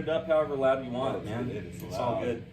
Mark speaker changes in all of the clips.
Speaker 1: it up however loud you want it, man. It's all good.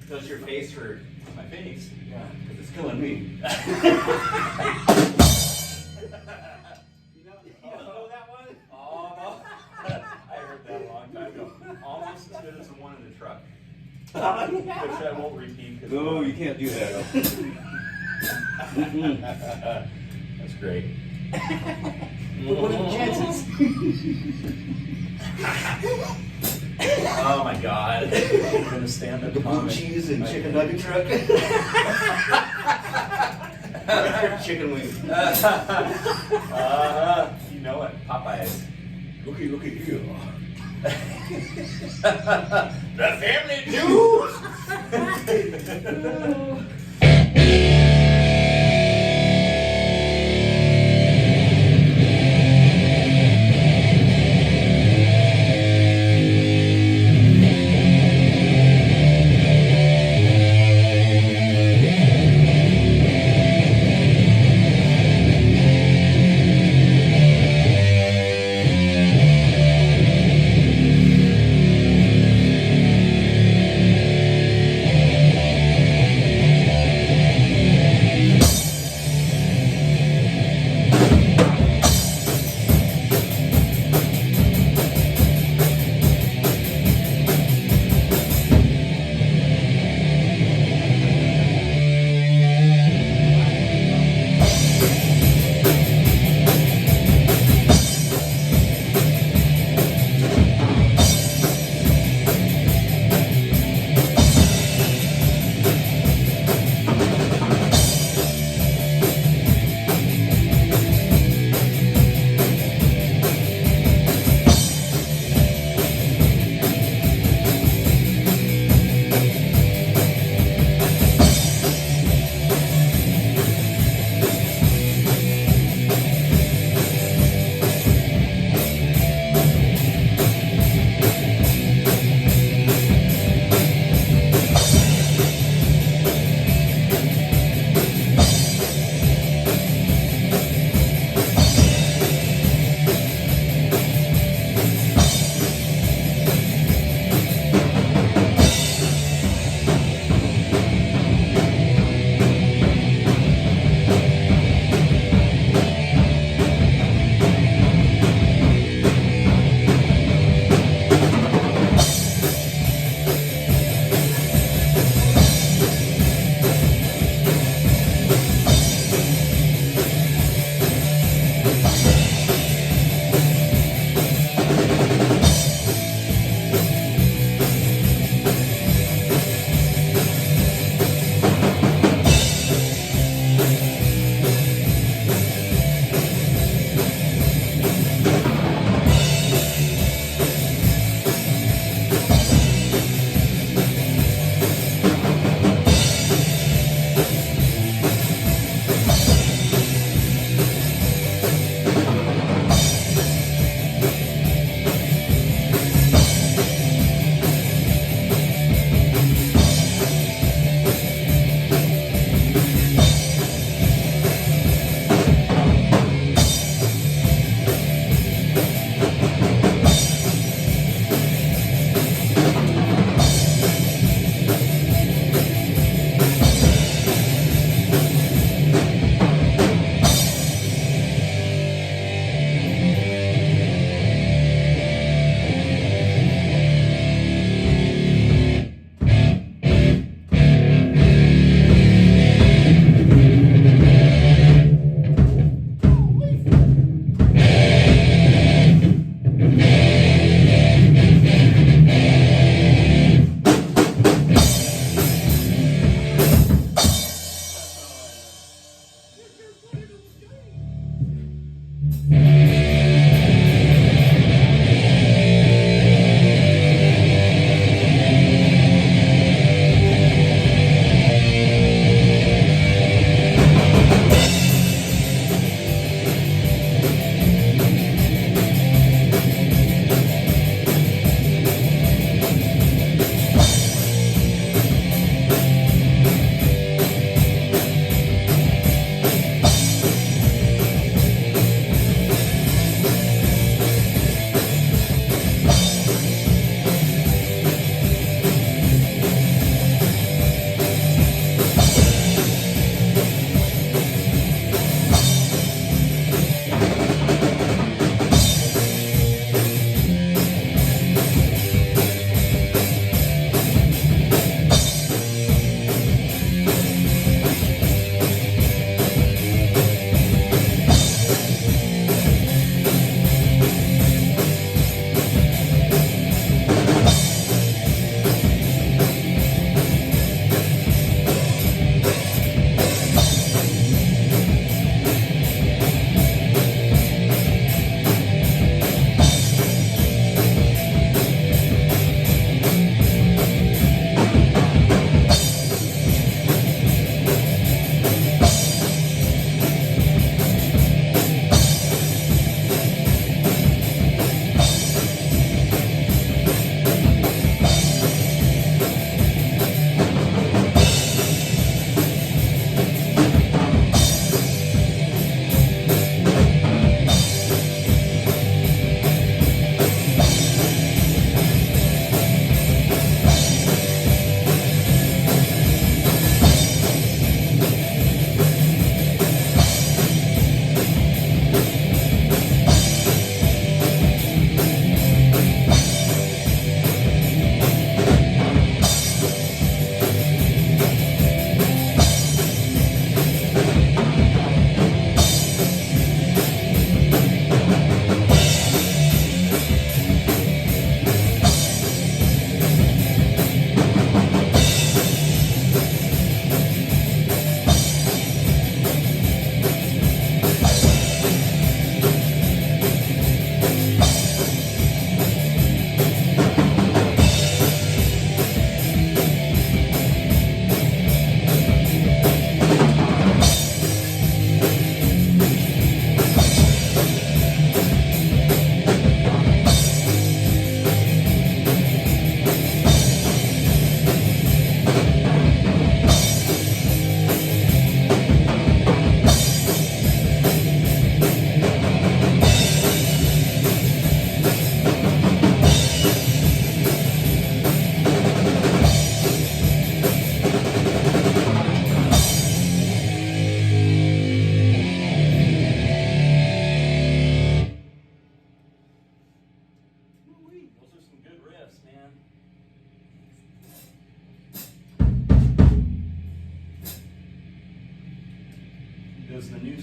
Speaker 2: Does your face hurt?
Speaker 1: My face?
Speaker 2: Yeah, because it's killing me.
Speaker 1: You know that one? Almost. I heard that a long time ago. Almost as good as the one in the truck. Which I won't repeat.
Speaker 2: No, you can't do that.
Speaker 1: That's great.
Speaker 2: What are the chances?
Speaker 1: Oh my God. I'm gonna stand up
Speaker 2: The blue
Speaker 1: comment.
Speaker 2: cheese and chicken nugget truck. Chicken wings.
Speaker 1: You know it, Popeyes.
Speaker 2: Look at you.
Speaker 1: The family jewels.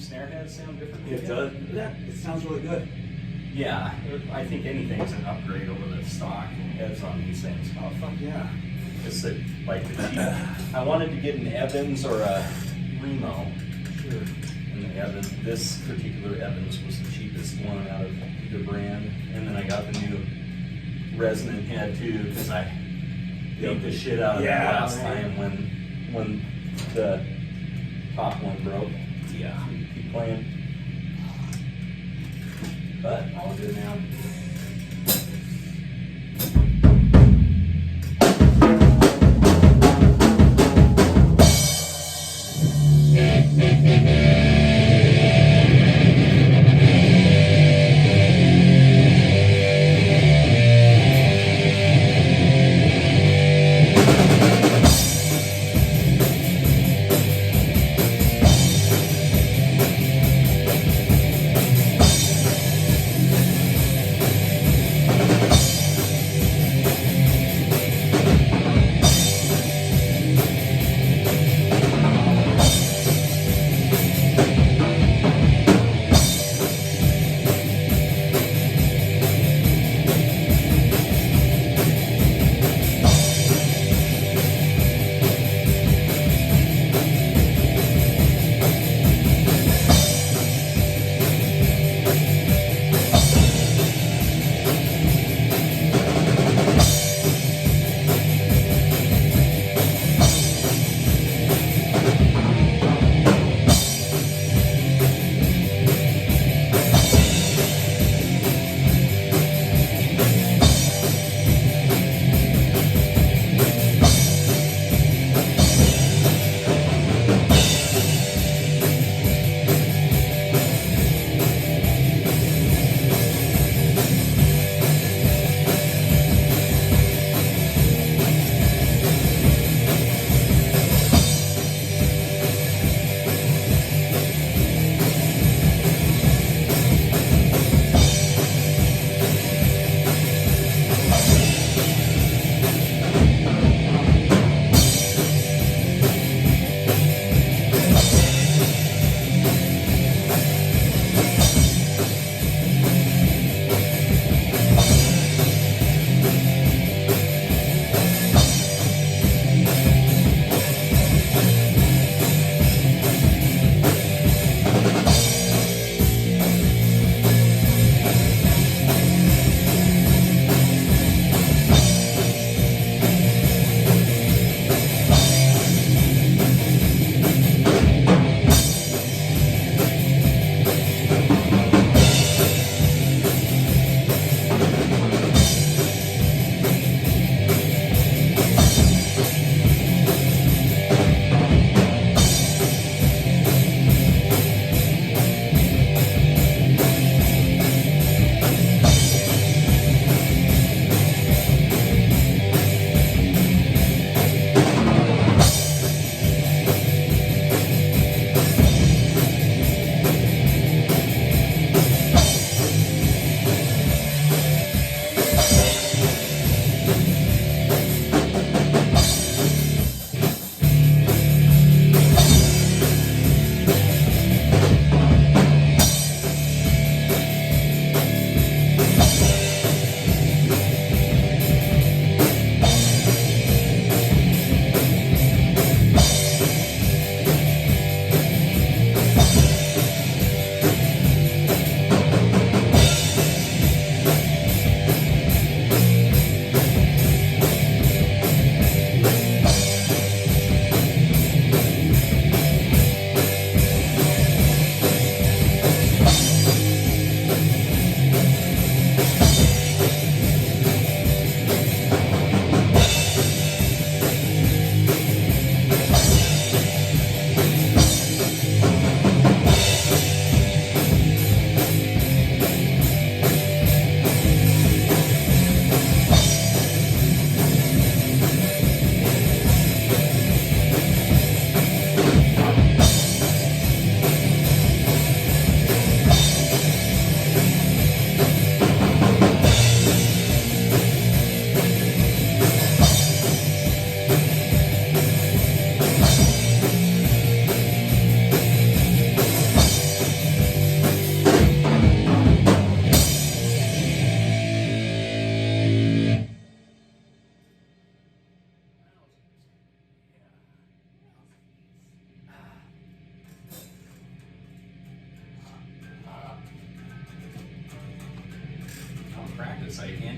Speaker 1: snare heads sound different?
Speaker 2: It does. It sounds really good.
Speaker 1: Yeah, I think anything's an upgrade over the stock heads on these things.
Speaker 2: Oh, fuck yeah.
Speaker 1: Just that, like the cheap. I wanted to get an Evans or a Remo.
Speaker 2: Sure.
Speaker 1: And the Evans, this particular Evans was the cheapest one out of either brand. And then I got the new resonant head too, because I beat the shit out of
Speaker 2: Yeah,
Speaker 1: that last
Speaker 2: right.
Speaker 1: time when the top one broke.
Speaker 2: Yeah.
Speaker 1: Keep playing. But all good now.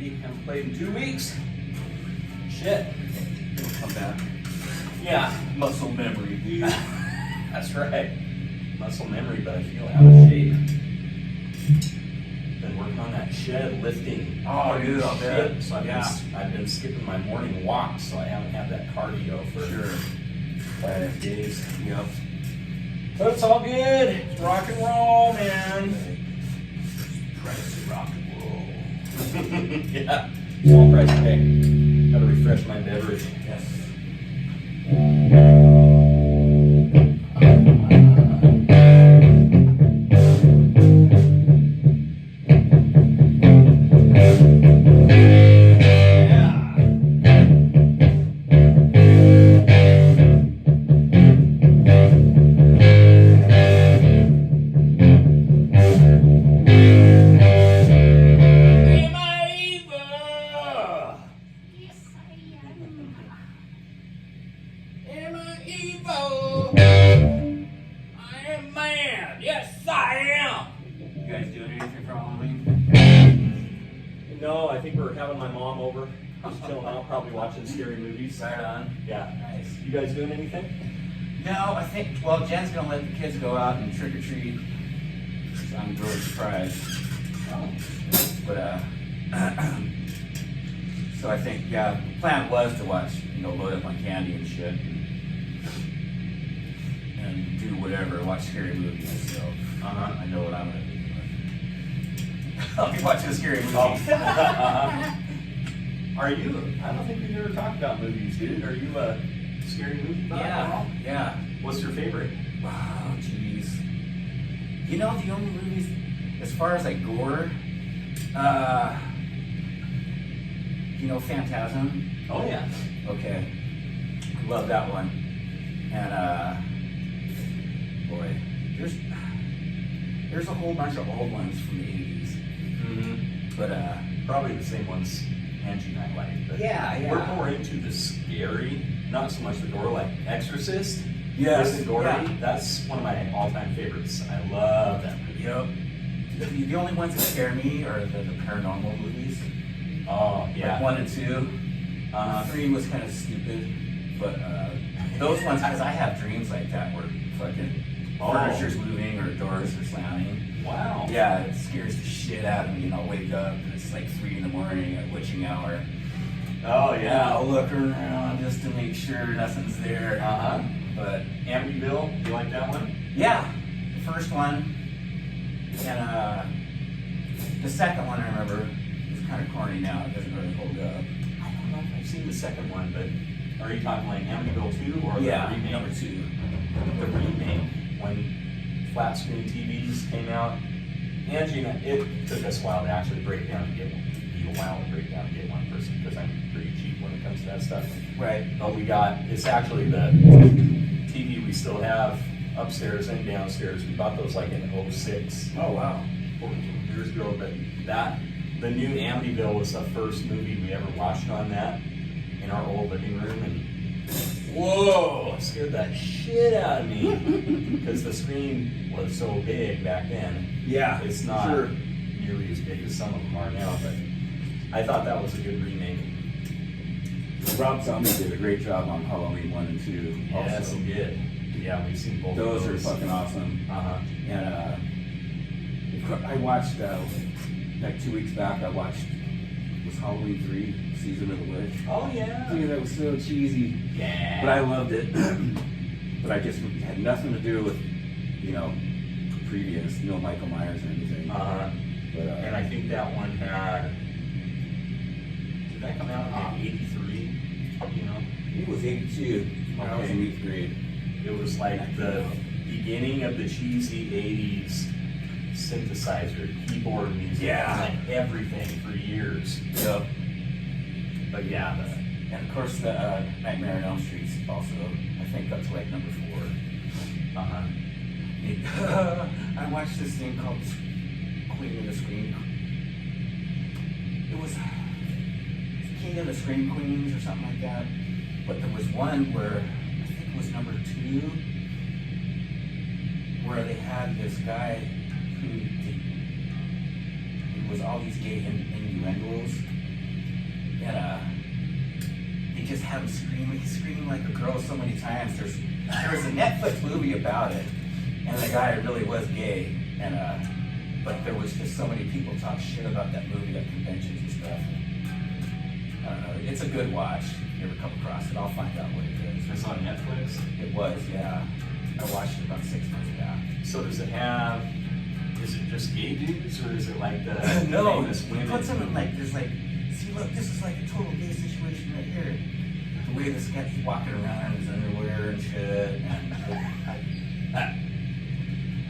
Speaker 1: Andy. Haven't played in 2 weeks. Shit.
Speaker 2: Come back.
Speaker 1: Yeah.
Speaker 2: Muscle memory, dude.
Speaker 1: That's right. Muscle memory, but I feel out of shape. Been working on that shed lifting.
Speaker 2: Oh, dude, I'll bet.
Speaker 1: Shit. So I've been skipping my morning walk, so I haven't had that cardio for quite a few days.
Speaker 2: Yep.
Speaker 1: But it's all good. It's rock and roll, man.
Speaker 2: Price of rock and roll.
Speaker 1: Yeah. Small price to pay. Gotta refresh my beverage.
Speaker 2: Yes.
Speaker 1: No, I think we're having my mom over. Just chilling out, probably watching scary movies.
Speaker 2: Right on.
Speaker 1: Yeah.
Speaker 2: Nice.
Speaker 1: You guys doing anything?
Speaker 2: No, I think, well, Jen's gonna let the kids go out and trick or treat. So I'm really surprised. But, so I think, yeah, the plan was to watch, load up on candy and shit. And do whatever, watch scary movies. So I know what I'm gonna be doing. I'll be watching a scary movie.
Speaker 1: Are you? I don't think we've ever talked about movies, dude. Are you a scary movie buff at all?
Speaker 2: Yeah.
Speaker 1: What's your favorite?
Speaker 2: Wow, jeez. The only movies, as far as like gore, Phantasm.
Speaker 1: Oh yeah.
Speaker 2: Okay. Love that one. And boy, there's a whole bunch of old ones from the 80s.
Speaker 1: Mm-hmm.
Speaker 2: But
Speaker 1: probably the same ones Angie and I like. But
Speaker 2: yeah.
Speaker 1: We're more into the scary, not so much the gore, like Exorcist.
Speaker 2: Yes.
Speaker 1: Chris and Dory.
Speaker 2: Yeah.
Speaker 1: That's one of my all-time favorites. I love that movie.
Speaker 2: Yep. The only ones that scare me are the paranormal movies.
Speaker 1: Oh yeah.
Speaker 2: Like 1 and 2. 3 was kind of stupid, but those ones, because I have dreams like that where fucking furniture's moving or doors are slamming.
Speaker 1: Wow.
Speaker 2: Yeah, it scares the shit out of me, and I'll wake up and it's like 3 in the morning at witching hour.
Speaker 1: Oh
Speaker 2: And
Speaker 1: yeah.
Speaker 2: I'll look around just to make sure nothing's there. But
Speaker 1: Amityville, you like that one?
Speaker 2: yeah, the first one, and the second one I remember is kind of corny now. It doesn't really hold up.
Speaker 1: I don't know if I've seen the second one, but are you talking like Amityville 2 or
Speaker 2: Yeah,
Speaker 1: the remake?
Speaker 2: number 2.
Speaker 1: The remake, when flat screen TVs came out. Angie and I, it took us a while to actually break down to get one. Get one person because I'm pretty cheap when it comes to that stuff.
Speaker 2: Right.
Speaker 1: But it's actually the TV we still have upstairs and downstairs. We bought those like in 06.
Speaker 2: Oh wow.
Speaker 1: 14 years ago, but the new Amityville was the first movie we ever watched on that in our old living room, and whoa, it scared that shit out of me because the screen was so big back then.
Speaker 2: Yeah.
Speaker 1: It's not nearly as big as some of them are now, but I thought that was a good remake.
Speaker 2: Rob Zombie did a great job on Halloween 1 and 2.
Speaker 1: Yes,
Speaker 2: Also.
Speaker 1: he did. Yeah, we've seen both
Speaker 2: Those
Speaker 1: of
Speaker 2: are
Speaker 1: those.
Speaker 2: fucking awesome. And I watched like 2 weeks back. I watched Halloween 3, Season of the Witch.
Speaker 1: Oh yeah.
Speaker 2: Dude, that was so cheesy.
Speaker 1: Yeah.
Speaker 2: But I loved it. But I just had nothing to do with previous, no Michael Myers or anything. But
Speaker 1: and I think that one had. Did that come out in '83?
Speaker 2: it was 82 when I was in 8th grade.
Speaker 1: It was like the beginning of the cheesy '80s synthesizer, keyboard music, like everything for years.
Speaker 2: Yep.
Speaker 1: But yeah,
Speaker 2: And of course, the Nightmare on Elm Street also, I think that's like number 4. I watched this thing called Queen of the Scream. It was King of the Scream Queens or something like that. But there was one where, I think it was number 2, where they had this guy who was all these gay innuendos. and he just had him screaming. He screamed like a girl so many times. There was a Netflix movie about it, and the guy really was gay, and but there was just so many people talk shit about that movie at conventions and stuff. I don't know. It's a good watch. If you ever come across it, I'll find out what it is.
Speaker 1: It's on Netflix.
Speaker 2: It was, yeah. I watched it about 6 months back.
Speaker 1: So does it have? Is it just gay dudes, or is it like the
Speaker 2: No,
Speaker 1: famous
Speaker 2: it
Speaker 1: women?
Speaker 2: puts him in like, there's like, see, look, this is like a total gay situation right here. The way this guy's walking around in his underwear and shit, and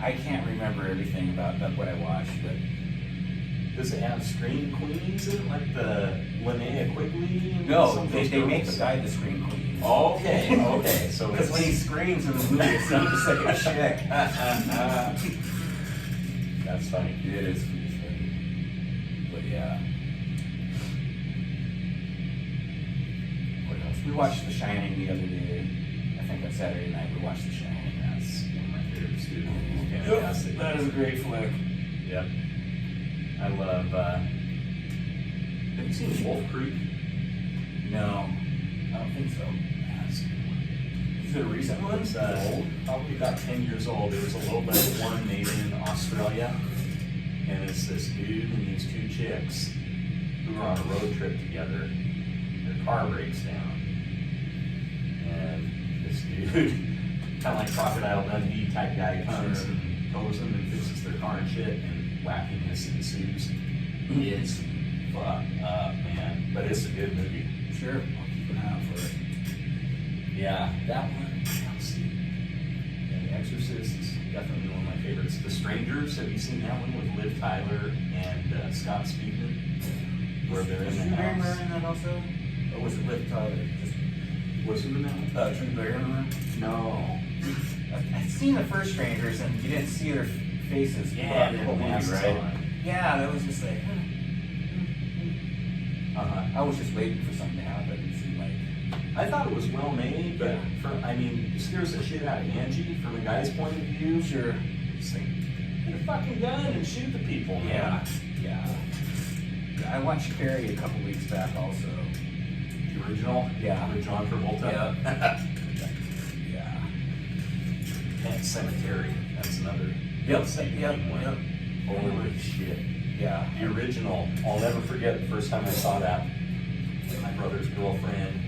Speaker 2: I can't remember everything about what I watched, but
Speaker 1: Does it have scream queens in it, like the Linnea Quigley? And
Speaker 2: no,
Speaker 1: some of
Speaker 2: they
Speaker 1: those
Speaker 2: make the
Speaker 1: girls?
Speaker 2: guy the scream queen.
Speaker 1: Okay, okay. So
Speaker 2: Because when he screams in the movie, it sounds just like a chick.
Speaker 1: that's funny.
Speaker 2: It is pretty funny. But yeah. What else? We watched The Shining the other day. I think on Saturday night we watched The Shining.
Speaker 1: That's one of my favorites too.
Speaker 2: Yep,
Speaker 1: Fantastic.
Speaker 2: that is a great flick.
Speaker 1: Yep. I love. Have you seen Wolf Creek?
Speaker 2: No, I don't think so.
Speaker 1: That's a good one.
Speaker 2: Is it a recent one?
Speaker 1: It's probably about 10 years old. There was a little bit of one made in Australia, and it's this dude and these two chicks who are on a road trip together. Their car breaks down, and this dude, kind of like Crocodile Dundee type guy, comes and tows them and fixes their car and shit, and wackiness ensues. It's fucked up, man, but it's a good movie.
Speaker 2: Sure, I'll keep an eye out for it.
Speaker 1: Yeah, that one. Let's see. Yeah, The Exorcist is definitely one of my favorites. The Strangers, have you seen that one with Liv Tyler and Scott Speedman? Where they're in
Speaker 2: Was
Speaker 1: the
Speaker 2: Drew Barrymore
Speaker 1: house.
Speaker 2: in that also? Or was it Liv Tyler?
Speaker 1: Was who in that one?
Speaker 2: Drew Barrymore?
Speaker 1: No.
Speaker 2: I've seen the first Strangers and you didn't see their faces.
Speaker 1: Yeah,
Speaker 2: throughout the
Speaker 1: they
Speaker 2: whole
Speaker 1: had
Speaker 2: movie,
Speaker 1: masks
Speaker 2: right?
Speaker 1: on.
Speaker 2: Yeah, that was just like,
Speaker 1: Uh-huh.
Speaker 2: I was just waiting for something to happen. It seemed like,
Speaker 1: I thought it was well made, but it scares the shit out of Angie from a guy's point of view.
Speaker 2: sure.
Speaker 1: Just like, get a fucking gun and shoot the people, man.
Speaker 2: Yeah. I watched Carrie a couple weeks back also.
Speaker 1: The original?
Speaker 2: Yeah.
Speaker 1: With John Travolta?
Speaker 2: Yeah.
Speaker 1: Pet Cemetery. That's another.
Speaker 2: Yep,
Speaker 1: Same
Speaker 2: yep,
Speaker 1: one.
Speaker 2: yep.
Speaker 1: Holy shit.
Speaker 2: Yeah.
Speaker 1: The original, I'll never forget the first time I saw that. My brother's girlfriend,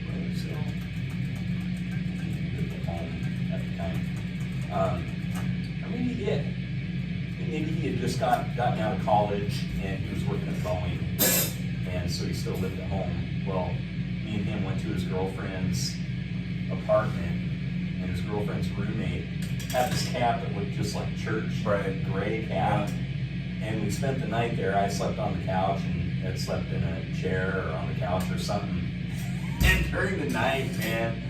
Speaker 1: what was it? He lived at home at the time. Or maybe he did. Maybe he had just gotten out of college and he was working at Boeing, and so he still lived at home. Well, me and him went to his girlfriend's apartment, and his girlfriend's roommate had this cat that looked just like church,
Speaker 2: Right.
Speaker 1: gray cat. And we spent the night there. I slept on the couch and had slept in a chair or on the couch or something. And during the night, man,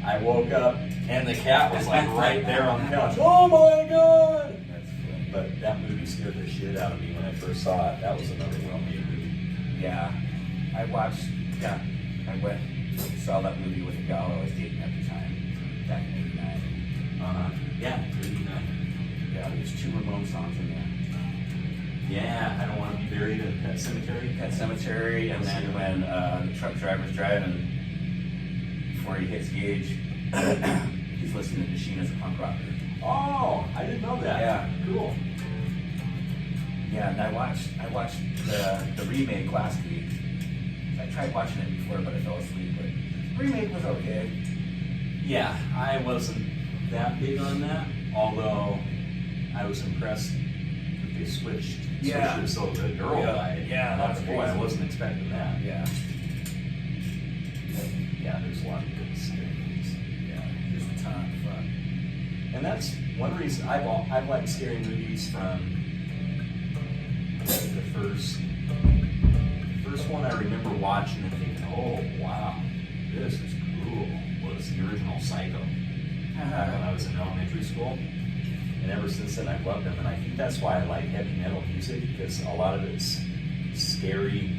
Speaker 1: I woke up and the cat was like right there on the couch. Oh my God!
Speaker 2: That's funny.
Speaker 1: But that movie scared the shit out of me when I first saw it. That was another well-made movie.
Speaker 2: Yeah. I went and saw that movie with a gal I was dating at the time, back in '89.
Speaker 1: Yeah, 89.
Speaker 2: Yeah, there's 2 Ramon songs in there.
Speaker 1: Yeah, I Don't Want to Be Buried in Pet Cemetery.
Speaker 2: Pet Cemetery, and then when the truck driver's driving, before he hits Gage, he's listening to Machine as a punk rocker.
Speaker 1: Oh, I didn't know that.
Speaker 2: Yeah.
Speaker 1: Cool.
Speaker 2: Yeah, and I watched the remake last week. I tried watching it before, but I fell asleep. But the remake was okay.
Speaker 1: Yeah, I wasn't that big on that, although I was impressed that they switched
Speaker 2: Yeah.
Speaker 1: it so the girl
Speaker 2: Yeah.
Speaker 1: died.
Speaker 2: Yeah, that's
Speaker 1: boy, I
Speaker 2: crazy.
Speaker 1: wasn't expecting that.
Speaker 2: Yeah,
Speaker 1: Yeah, there's a lot of good scary movies.
Speaker 2: yeah, there's a ton of fun.
Speaker 1: And that's one reason I've liked scary movies from the first one I remember watching and thinking, oh wow, this is cool, was the original Psycho. When I was in elementary school. And ever since then I've loved them, and I think that's why I like heavy metal music, because a lot of it's scary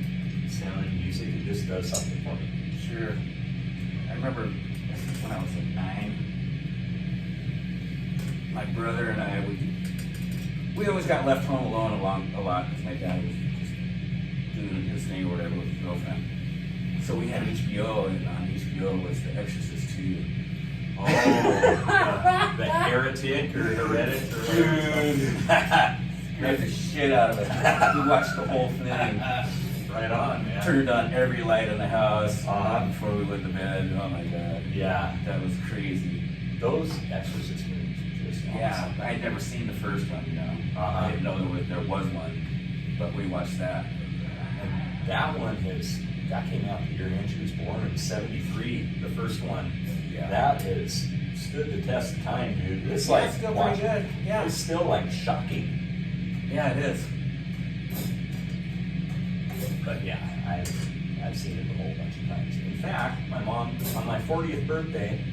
Speaker 1: sounding music. It just does something for me.
Speaker 2: Sure. I remember when I was like 9, my brother and I, we always got left home alone a lot because my dad was doing his thing or whatever with his girlfriend. So we had HBO, and on HBO was The Exorcist 2.
Speaker 1: Oh, the Heretic or Heretic or whatever.
Speaker 2: Scared the shit out of us. We watched the whole thing.
Speaker 1: Right on, man.
Speaker 2: Turned on every light in the house before we went to bed. Oh my god.
Speaker 1: Yeah,
Speaker 2: That was crazy.
Speaker 1: those Exorcist movies are just awesome.
Speaker 2: Yeah, I had never seen the first one, you know. I didn't know there was one, but we watched that.
Speaker 1: And that one that came out the year Angie was born in '73. The first one.
Speaker 2: Yeah.
Speaker 1: That has stood the test of time, dude. It's
Speaker 2: Yeah,
Speaker 1: like
Speaker 2: it's still pretty good. Yeah.
Speaker 1: It's still like shocking.
Speaker 2: Yeah, it is.
Speaker 1: But yeah, I've seen it a whole bunch of times. In fact, my mom, on my 40th birthday,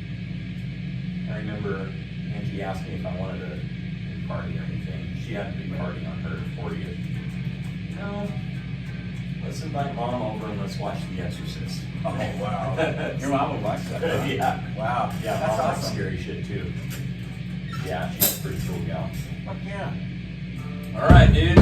Speaker 1: I remember Angie asked me if I wanted a big party or anything. She had a big party on her 40th. No, let's invite mom over and let's watch The Exorcist.
Speaker 2: Oh wow. Your mom would watch that. Huh?
Speaker 1: Yeah.
Speaker 2: Wow.
Speaker 1: Yeah,
Speaker 2: That's
Speaker 1: mom likes
Speaker 2: awesome.
Speaker 1: scary shit too. Yeah, she's a pretty cool gal.
Speaker 2: Fuck yeah.
Speaker 1: All right, dude.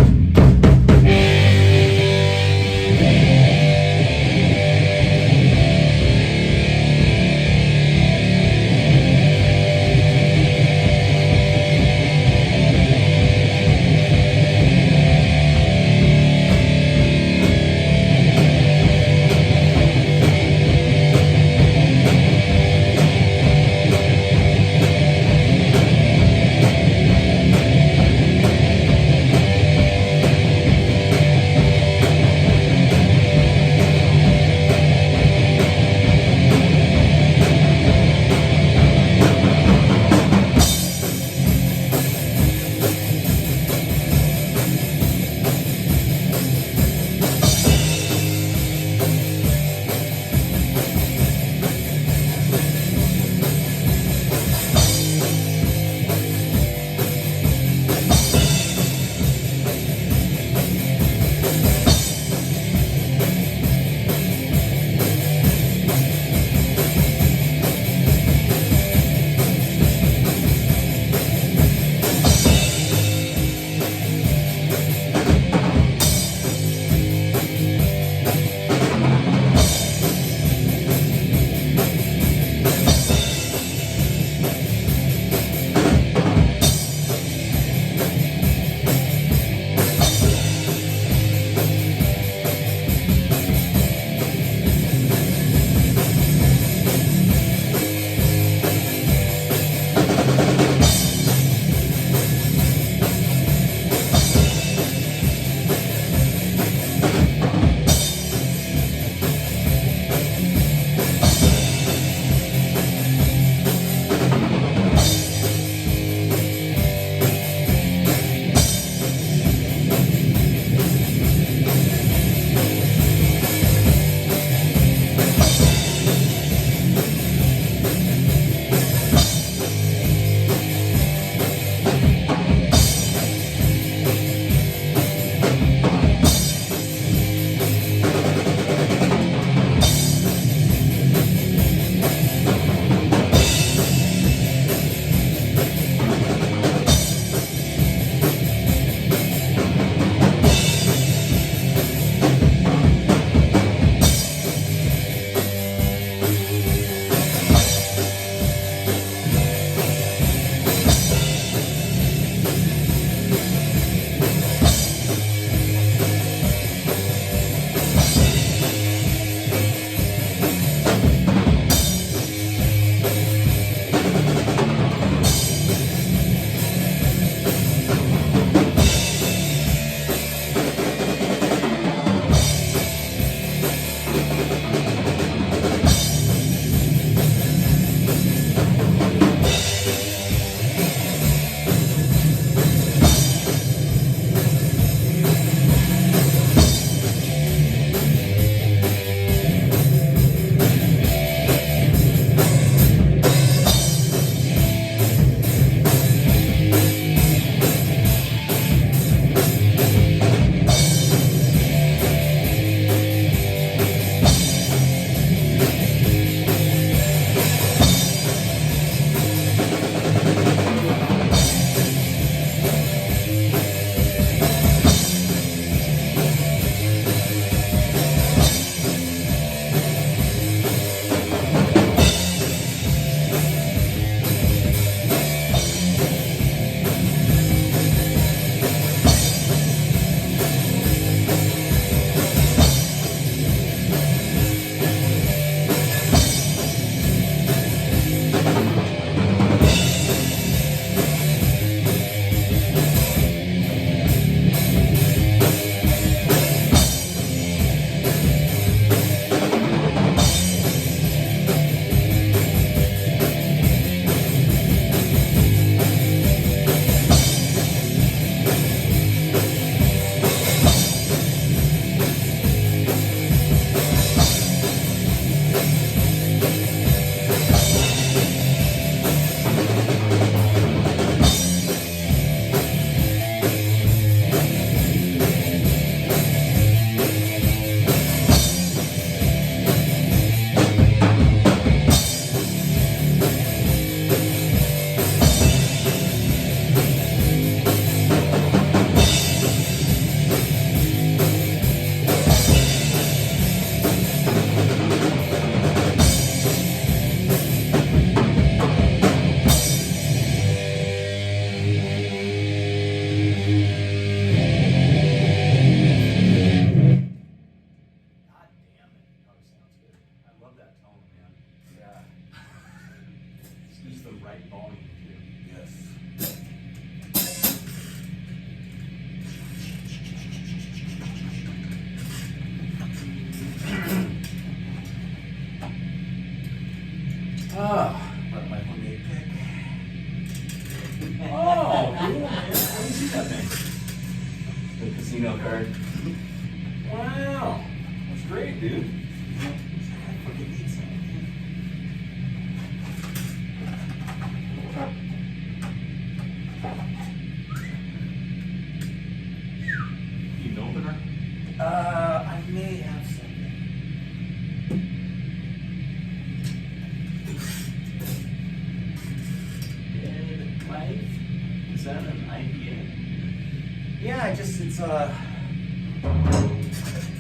Speaker 2: It's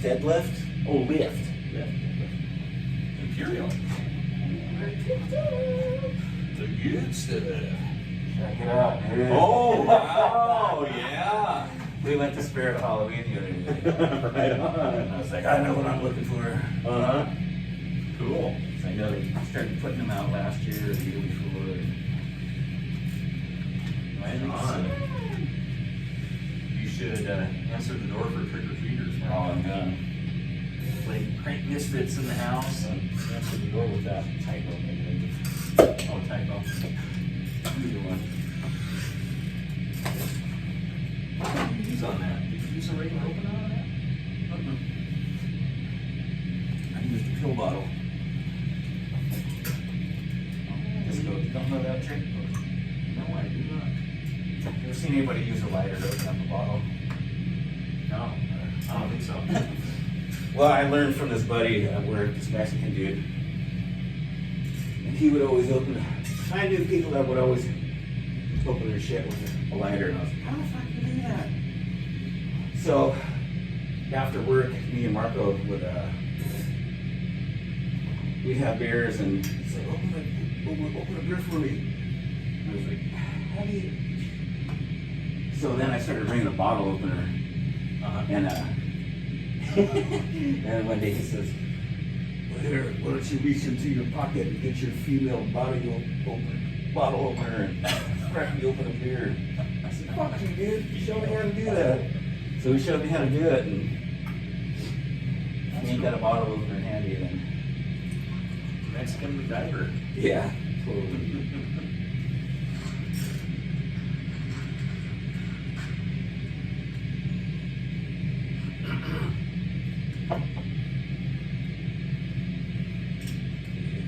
Speaker 2: deadlift.
Speaker 1: Oh, lift. Imperial. The good stuff.
Speaker 2: Check it out, dude.
Speaker 1: Oh, wow, yeah.
Speaker 2: We went to Spirit Halloween the other day.
Speaker 1: Right on.
Speaker 2: And I was like, I know what I'm looking for.
Speaker 1: Uh-huh. Cool.
Speaker 2: So I know they started putting them out last year or the year before.
Speaker 1: Right on. You should answer the door for trick-or-treaters.
Speaker 2: Oh, I'm done.
Speaker 1: Play Crank Misfits in the house and answer the door with that.
Speaker 2: Tightrope, maybe.
Speaker 1: Oh, typo.
Speaker 2: Either one.
Speaker 1: What did you use on that? Did you use a regular opener on that?
Speaker 2: I used a pill bottle. Just go, you don't know that trick?
Speaker 1: No, I do not.
Speaker 2: Ever seen anybody use a lighter to open up a bottle?
Speaker 1: No, I don't think so.
Speaker 2: Well, I learned from this buddy at work, this Mexican dude. And he would always open, I knew people that would always open their shit with a lighter, and I was like, how the fuck do you do that? So, after work, me and Marco would, we'd have beers and he'd say, open a beer for me. And I was like, how do you? So then I started bringing a bottle opener, and and one day he says, well, here, why don't you reach into your pocket and get your female bottle opener and crack me open a beer. I said, fuck you, dude. Show me how to do that. So he showed me how to do it, and he ain't got a bottle opener handy then.
Speaker 1: Mexican MacGyver.
Speaker 2: Yeah, totally.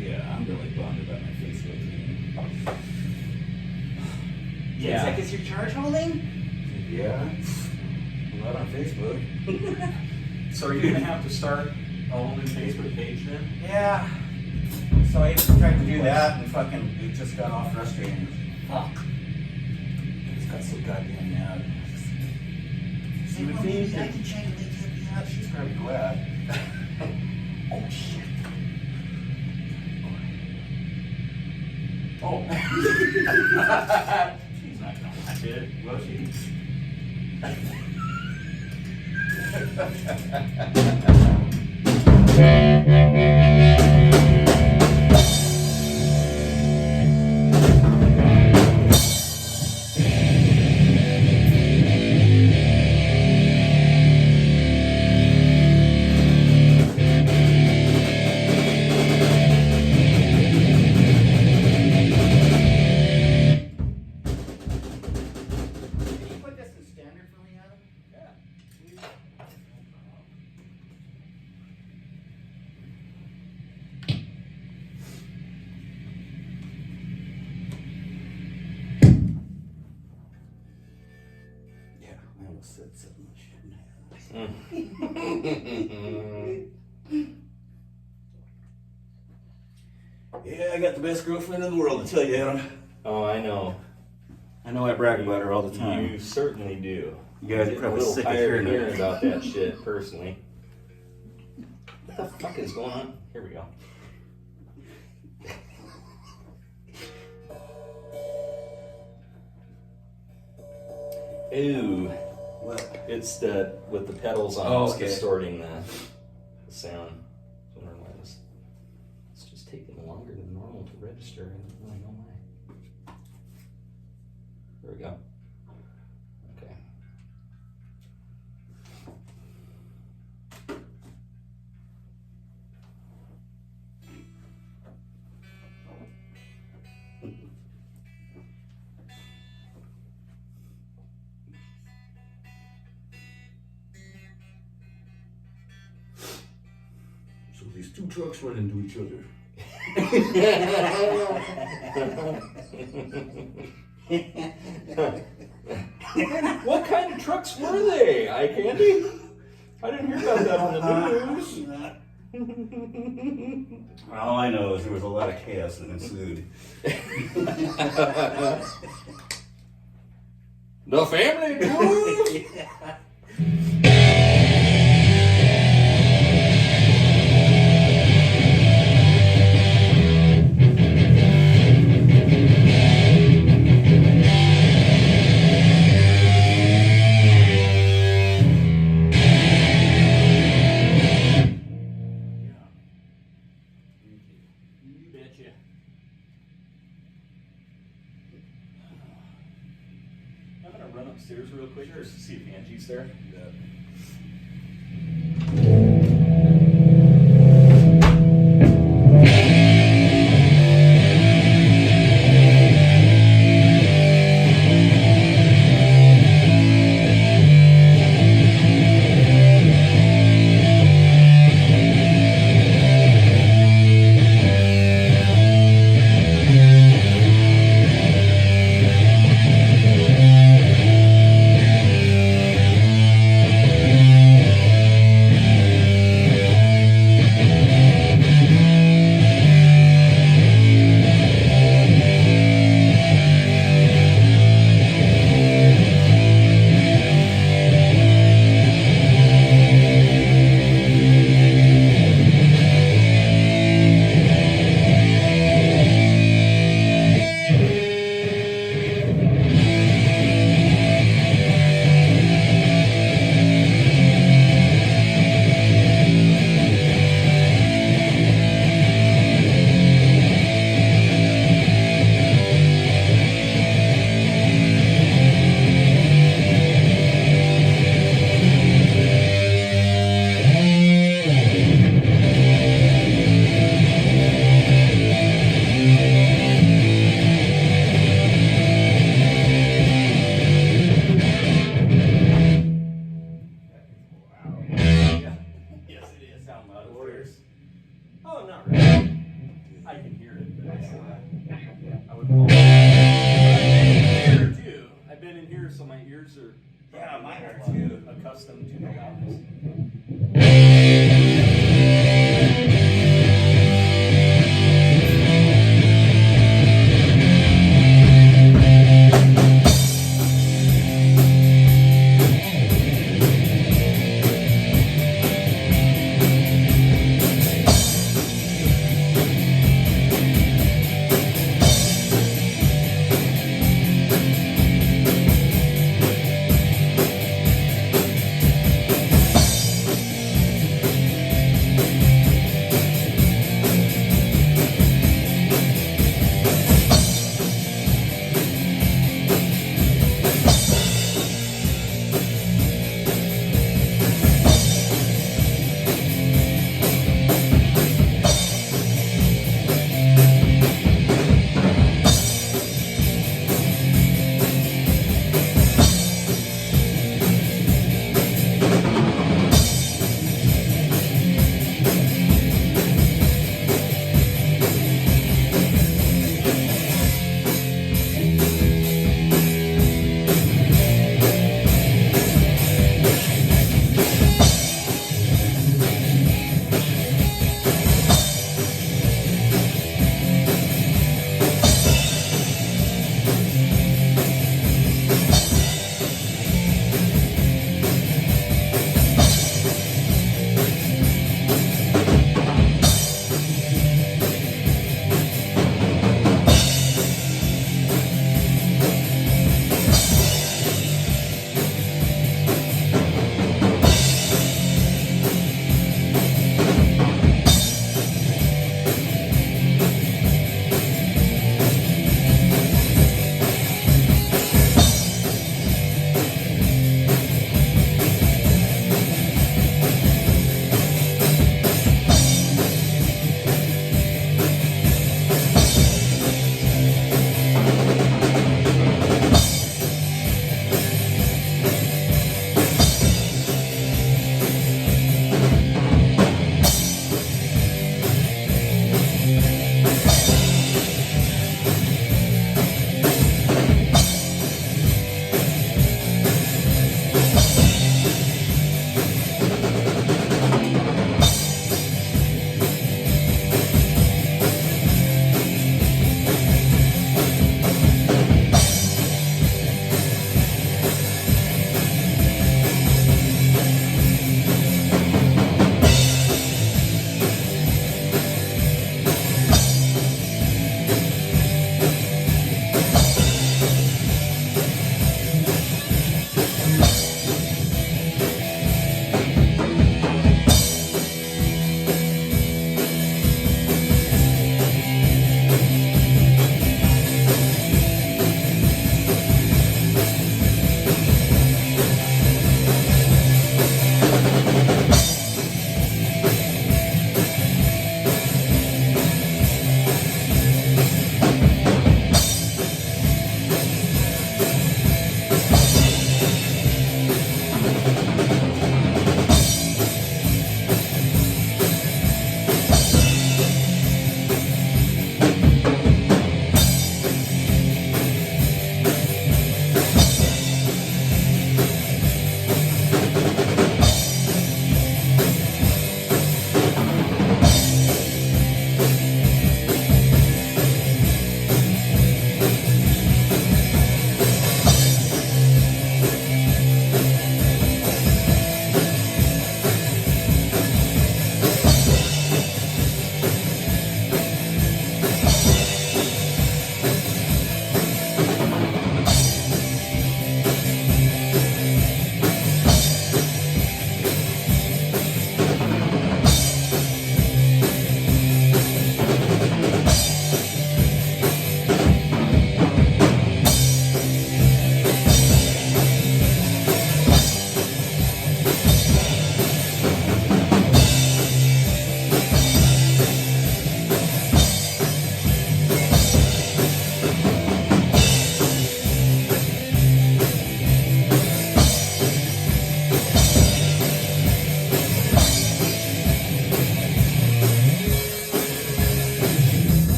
Speaker 2: Yeah, I'm really bummed about my Facebook game.
Speaker 1: Yeah.
Speaker 2: He's like, is your charge holding? Yeah. I'm not on Facebook.
Speaker 1: So are you going to have to start a whole new Facebook page then?
Speaker 2: Yeah. So I tried to do that and fucking it just got all frustrating. Fuck. It just got so goddamn mad.
Speaker 1: You would think
Speaker 2: I can change the yeah, she's probably glad. Oh shit.
Speaker 1: Oh. She's not going to watch it, will she?
Speaker 2: Can you put this in standard for me, Adam?
Speaker 1: Yeah.
Speaker 2: Yeah, I almost said something I shouldn't have. Yeah, I got the best girlfriend in the world, to tell you, Adam.
Speaker 1: Oh, I know.
Speaker 2: I know I brag about her all the time.
Speaker 1: You certainly do.
Speaker 2: You guys are
Speaker 1: I'm getting
Speaker 2: probably
Speaker 1: a little
Speaker 2: sick of
Speaker 1: tired
Speaker 2: hearing
Speaker 1: of hearing
Speaker 2: it.
Speaker 1: about that shit, personally. What the fuck is going on? Here we go. Ooh,
Speaker 2: What?
Speaker 1: it's the with the pedals on.
Speaker 2: Oh,
Speaker 1: It's
Speaker 2: okay.
Speaker 1: distorting the sound. I was wondering why it's just taking longer than normal to register. I don't really know why. There we go. Okay.
Speaker 2: So these two trucks run into each other.
Speaker 1: What kind of trucks were they, Eye Candy? I didn't hear about that on the news.
Speaker 2: All I know is there was a lot of chaos that ensued.
Speaker 1: The family jewels? You betcha. I'm gonna run upstairs real quick just to see if Angie's there.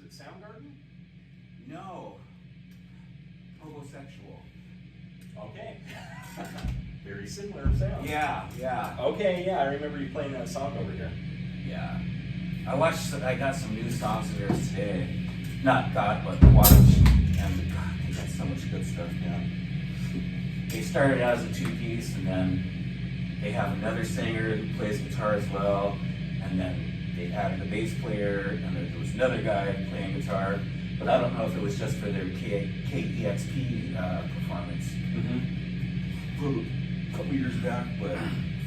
Speaker 1: it Soundgarden?
Speaker 2: No. Homosexual.
Speaker 1: Okay. Very similar sound.
Speaker 2: Yeah.
Speaker 1: Okay, yeah, I remember you playing that song over here.
Speaker 2: Yeah. I got some new songs of theirs today. Not got, but watched. And God, they got so much good stuff down. They started out as a two-piece, and then they have another singer who plays guitar as well. And then they added a bass player, and there was another guy playing guitar. But I don't know if it was just for their KEXP performance. A couple years back, but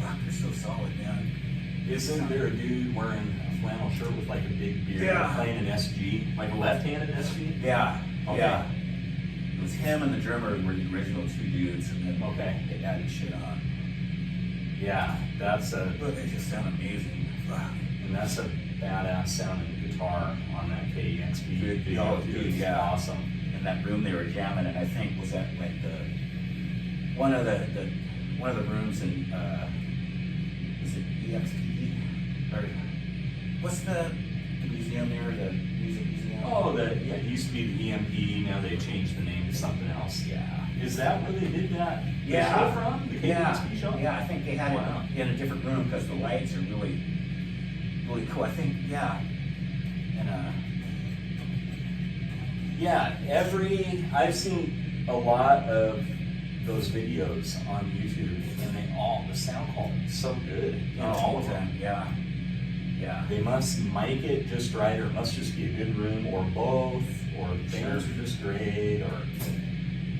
Speaker 2: fuck, they're so solid, man.
Speaker 1: Isn't there a dude wearing a flannel shirt with like a big beard playing an SG? Like a left-handed SG?
Speaker 2: Yeah,
Speaker 1: Okay.
Speaker 2: yeah. It was him and the drummer were the original two dudes, and then
Speaker 1: Okay.
Speaker 2: they added shit on.
Speaker 1: Yeah, that's a
Speaker 2: But they just sound amazing. Fuck.
Speaker 1: and that's a badass sounding guitar on that KEXP
Speaker 2: Dude,
Speaker 1: video.
Speaker 2: oh, dude,
Speaker 1: It's
Speaker 2: yeah.
Speaker 1: awesome.
Speaker 2: In that room they were jamming, and I think was that like one of the rooms in is it EXP or what's the museum there, the music museum?
Speaker 1: Oh, it used to be the EMP. Now they changed the name to something else.
Speaker 2: Yeah.
Speaker 1: Is that where they did that? the
Speaker 2: Yeah.
Speaker 1: show from the KEXP show?
Speaker 2: Yeah, I think they had
Speaker 1: Wow.
Speaker 2: it in a different room because the lights are really, really cool. I think, yeah. And
Speaker 1: Yeah, I've seen a lot of those videos on YouTube, and the sound quality is so good in all of them.
Speaker 2: Yeah. Yeah.
Speaker 1: They must mic it just right, or it must just be a good room, or both, or the bands are just great, or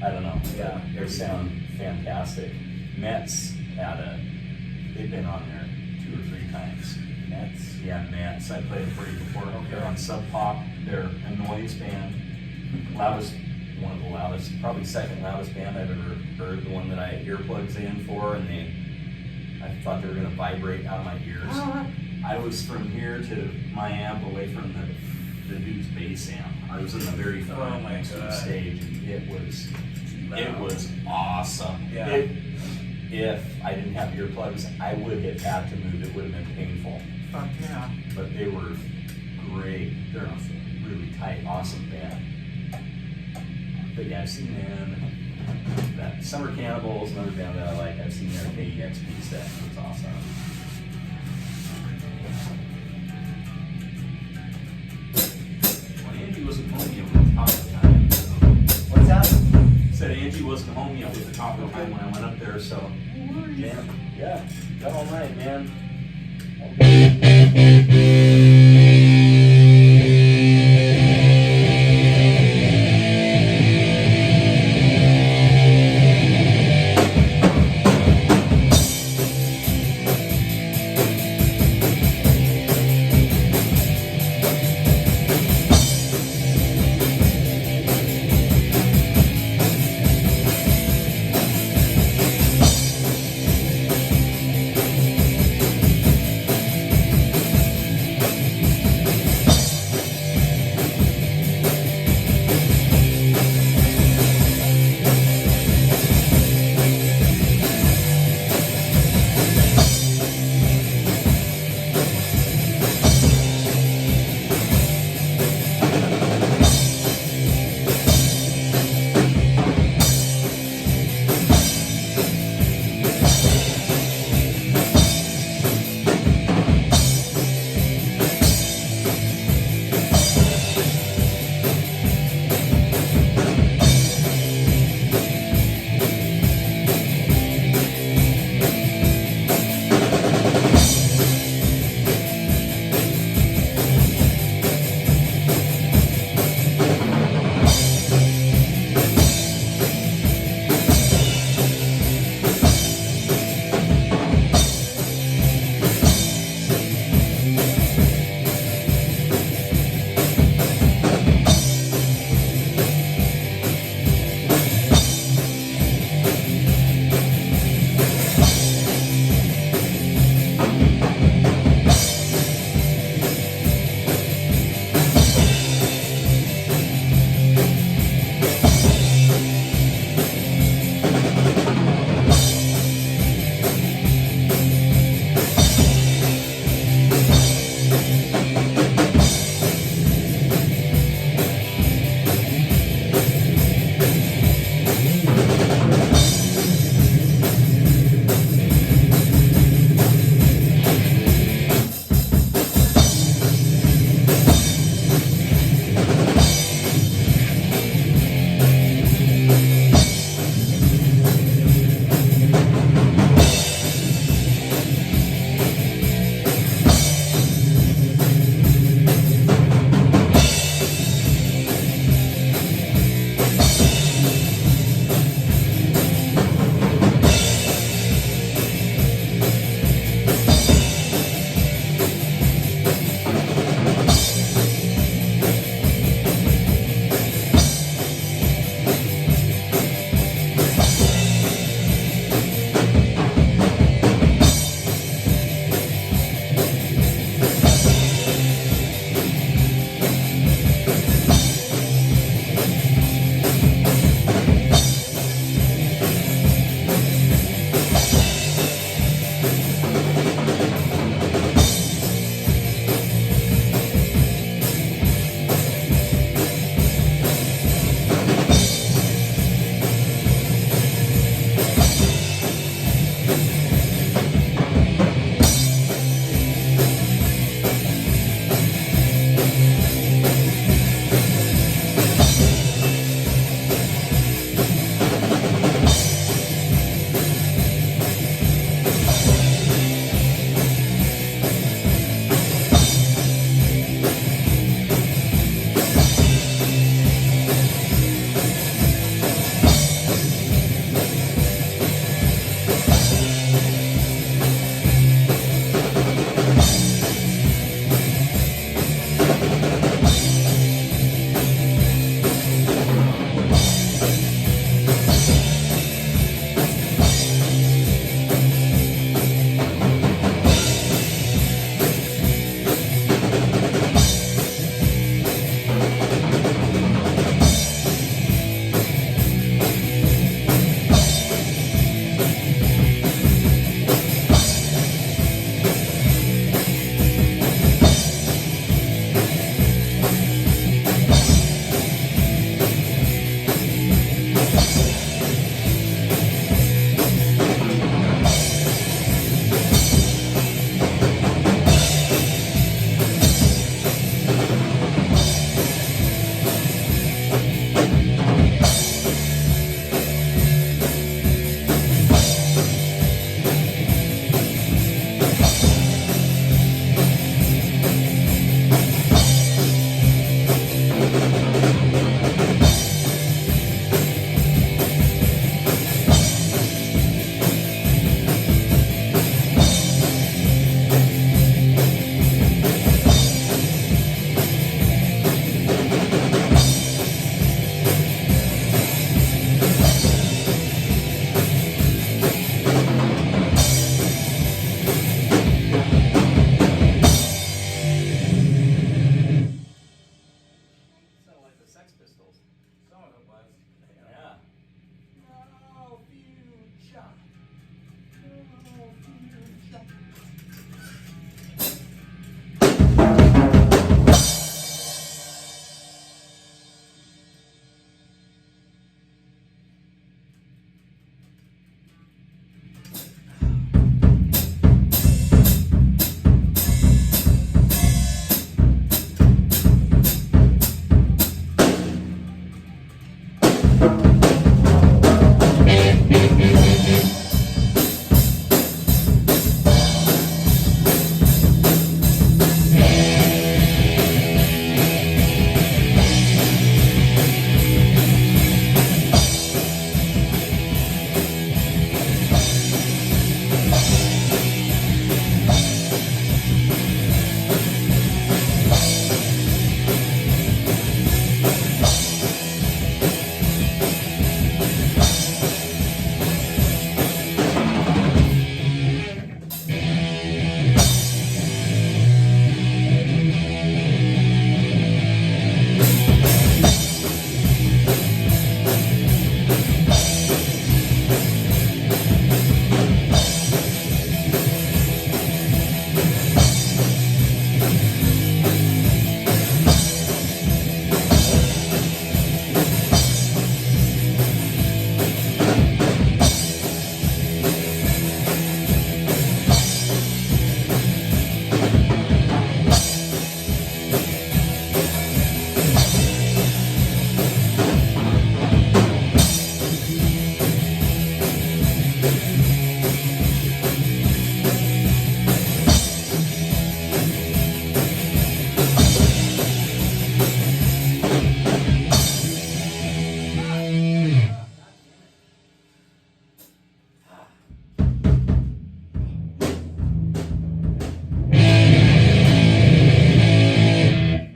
Speaker 1: I don't know.
Speaker 2: Yeah.
Speaker 1: They sound fantastic. Mets they've been on there 2 or 3 times.
Speaker 2: That's
Speaker 1: Yeah, Mets. I played for you before.
Speaker 2: Okay.
Speaker 1: They're on Sub Pop. They're a noise band. One of the loudest, probably second loudest band I've ever heard. The one that I had earplugs in for, and I thought they were gonna vibrate out of my ears. I was from here to my amp away from the dude's bass amp. I was in the very front
Speaker 2: Oh my
Speaker 1: next to the
Speaker 2: God.
Speaker 1: stage, and it was awesome.
Speaker 2: Yeah.
Speaker 1: If I didn't have earplugs, I would have had to move. It would have been painful.
Speaker 2: fuck yeah.
Speaker 1: But they were great. They're also really tight, awesome band. But yeah, I've seen them. That Summer Cannibals, another band that I like. I've seen their KEXP set. It's awesome. Well, Angie wasn't home yet with the top of the time. So.
Speaker 2: What's that?
Speaker 1: Said Angie wasn't home yet with the top of the time when I went up there. So, yeah, got all night, man.
Speaker 2: Some of it was.
Speaker 1: Yeah. No future. No future.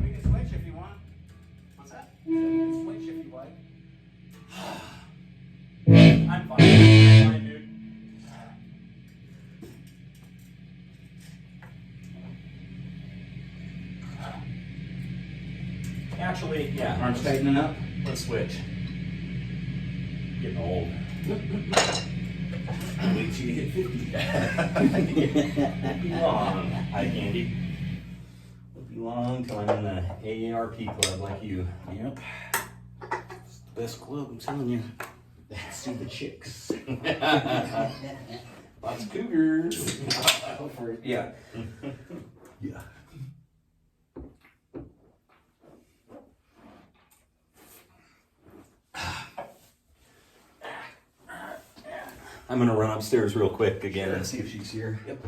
Speaker 2: We can switch if you want.
Speaker 1: What's that?
Speaker 2: We can switch if you like.
Speaker 1: I'm fine. I'm fine, dude. Actually, yeah.
Speaker 2: Arms tightening up.
Speaker 1: Let's switch. Getting old.
Speaker 2: Wait till you hit 50.
Speaker 1: Won't be long. Hi, Candy. Won't be long till I'm in the AARP club like you.
Speaker 2: Yep. It's the best club, I'm telling you. See the chicks.
Speaker 1: Lots of cougars.
Speaker 2: Go for it. Yeah. Yeah.
Speaker 1: I'm gonna run upstairs real quick again and see if she's here.
Speaker 2: Yep.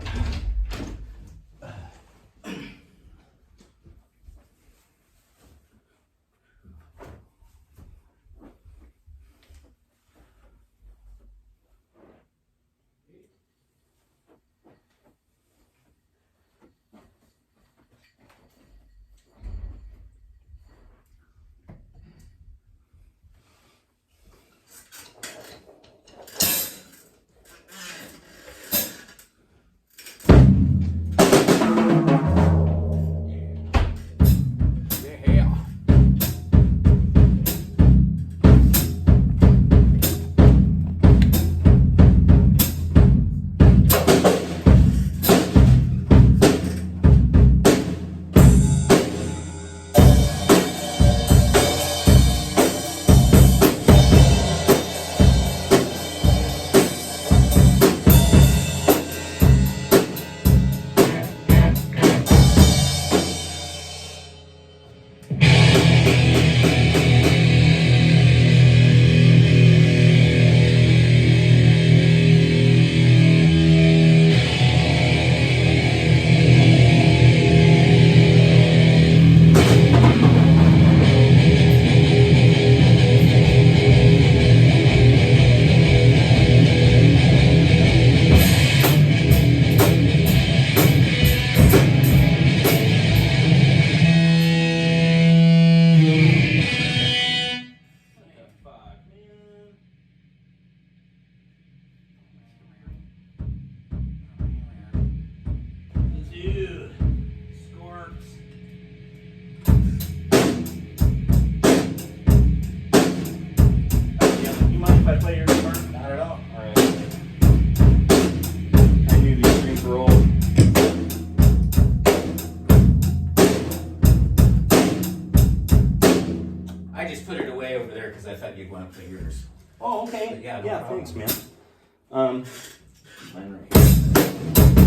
Speaker 2: I just put it away over there because I thought you'd want to play yours.
Speaker 1: Oh, okay.
Speaker 2: But yeah, no
Speaker 1: Yeah,
Speaker 2: problem.
Speaker 1: thanks, man. Mine right here.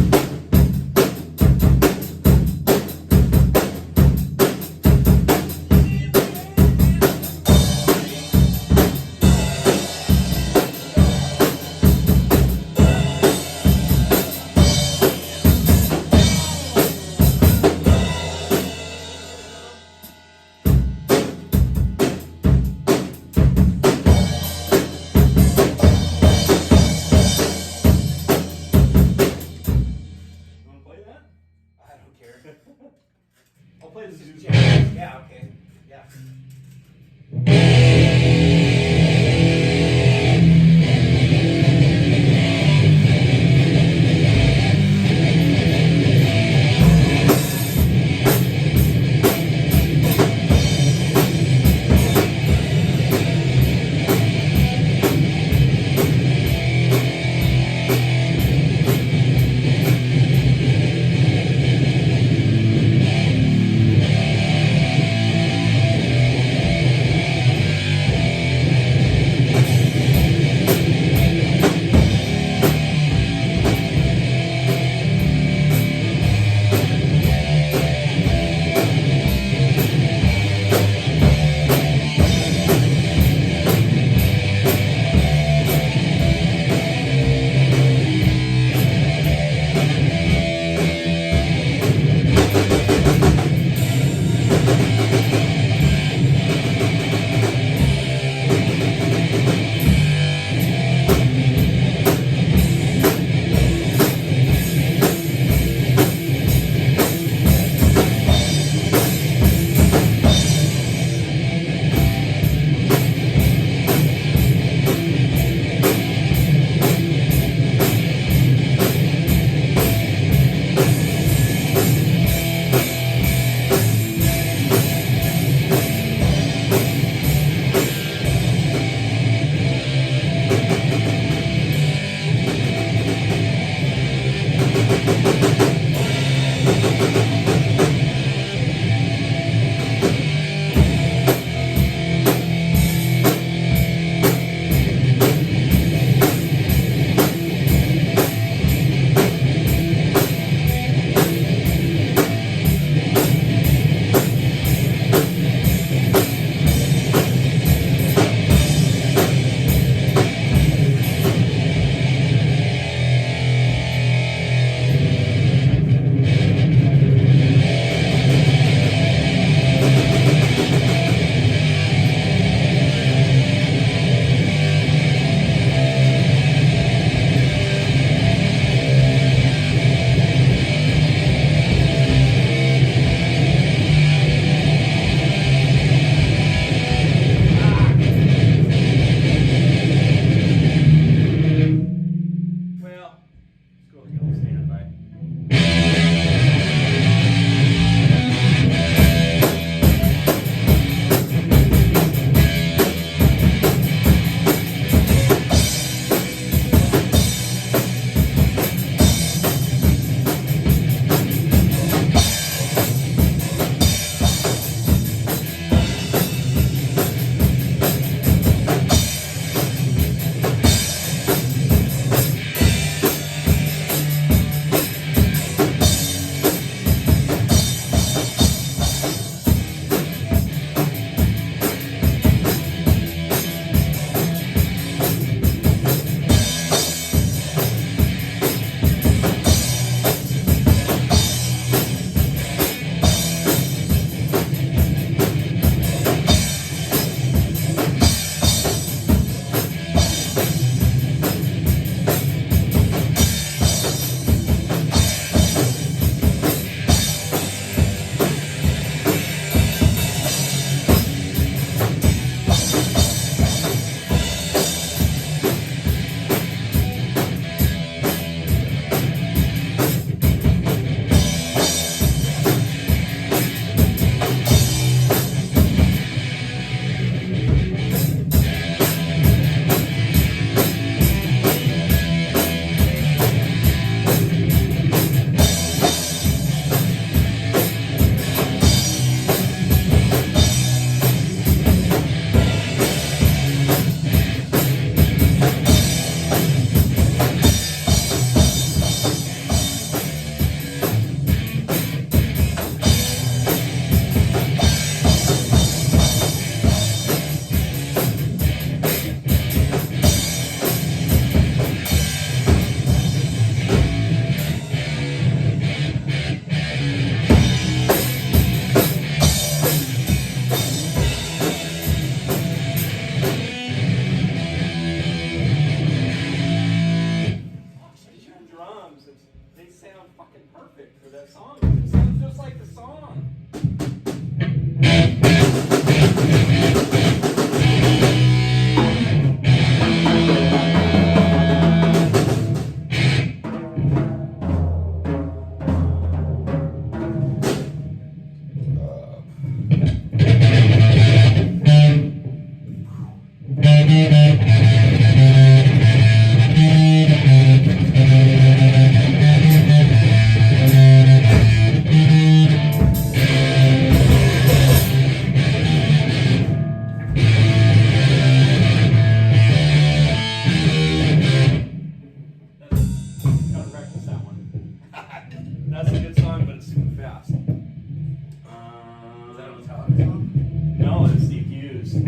Speaker 1: Years.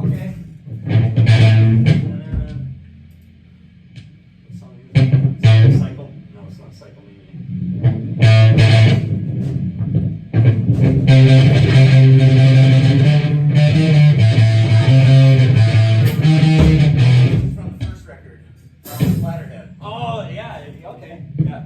Speaker 2: Okay.
Speaker 1: What song is it? Cycle? No, it's not Cycle Mania.
Speaker 2: From the first record. From Splatterhead.
Speaker 1: Oh, yeah, okay, yeah.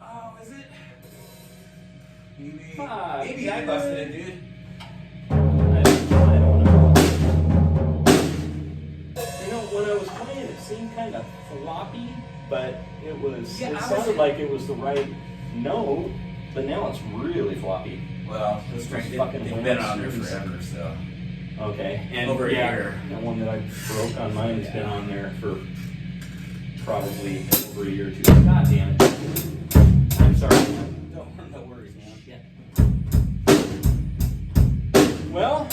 Speaker 2: Oh, is it? Maybe.
Speaker 1: Fuck,
Speaker 2: Maybe I busted it, dude.
Speaker 1: I don't know. You know, when I was playing, it seemed kind of floppy, but it was.
Speaker 2: Yeah,
Speaker 1: it
Speaker 2: I
Speaker 1: sounded
Speaker 2: was-
Speaker 1: like it was the right note, but now it's really floppy.
Speaker 2: Well, those strings,
Speaker 1: fucking
Speaker 2: they've
Speaker 1: wind
Speaker 2: been on there
Speaker 1: strings.
Speaker 2: forever, so.
Speaker 1: Okay, and
Speaker 2: Over a
Speaker 1: yeah,
Speaker 2: year.
Speaker 1: the one that I broke on mine has been
Speaker 2: Yeah.
Speaker 1: on there for probably over a year or two. God damn it! I'm sorry.
Speaker 2: No worries, man.
Speaker 1: Well.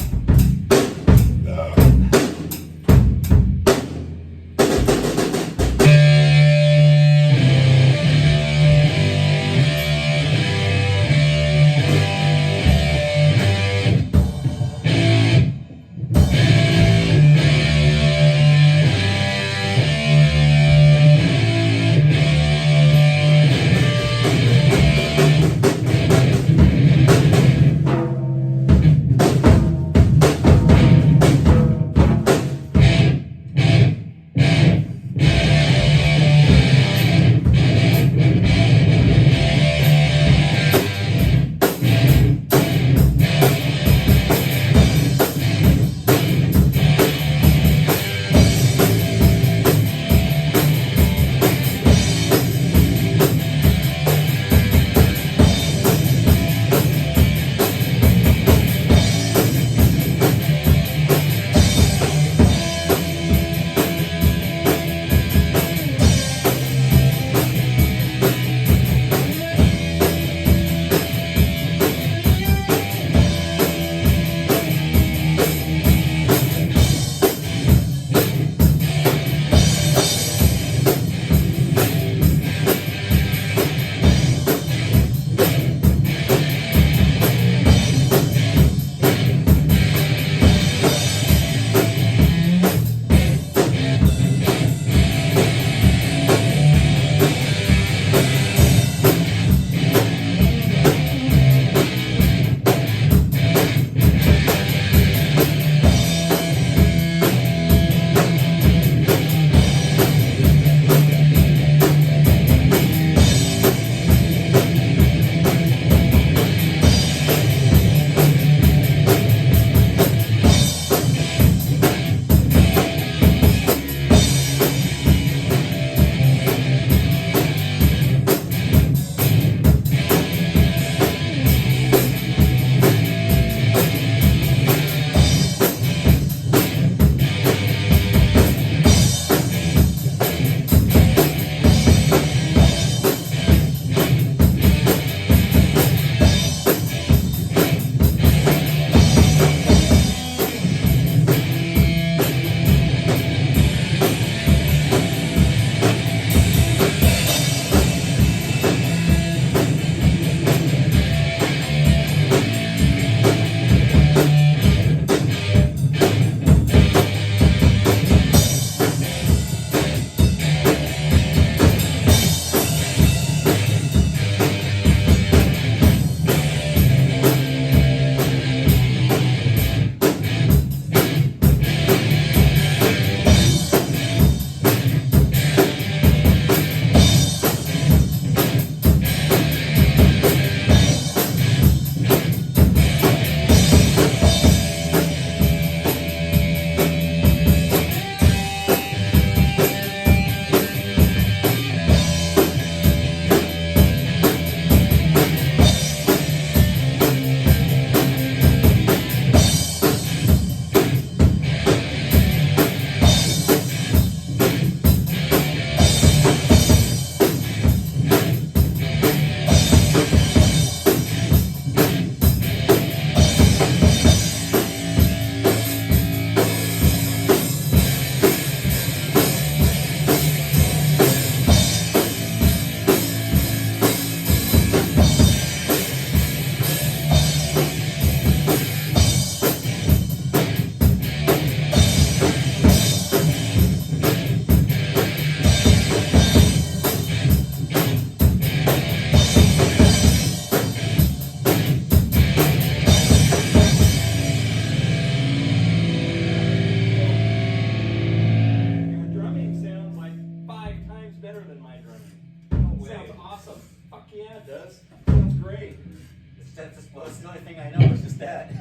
Speaker 2: Well, it's the only thing I know is just that.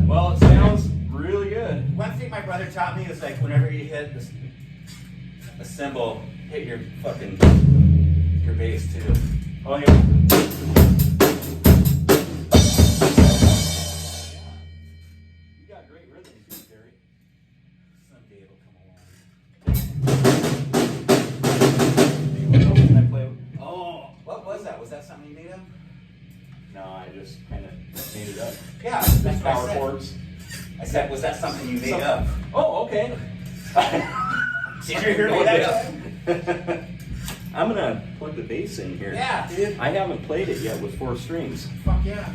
Speaker 1: Well, it sounds really good.
Speaker 2: One thing my brother taught me is like whenever you hit this, a cymbal, hit your fucking your bass too.
Speaker 1: Oh yeah. You got great rhythm too, Terry.
Speaker 2: Someday it'll come along.
Speaker 1: What else can I play? Oh
Speaker 2: What was that? Was that something you made up?
Speaker 1: no, I just kind of made it up.
Speaker 2: Yeah,
Speaker 1: Just
Speaker 2: that's what
Speaker 1: power
Speaker 2: I said.
Speaker 1: chords.
Speaker 2: I said, was that something you made
Speaker 1: Some-
Speaker 2: up?
Speaker 1: Oh, okay.
Speaker 2: Did you hear me that time?
Speaker 1: I'm gonna plug the bass in here.
Speaker 2: Yeah, dude.
Speaker 1: I haven't played it yet with 4 strings.
Speaker 2: Fuck yeah.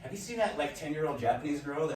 Speaker 2: Have you seen that like 10-year-old Japanese girl that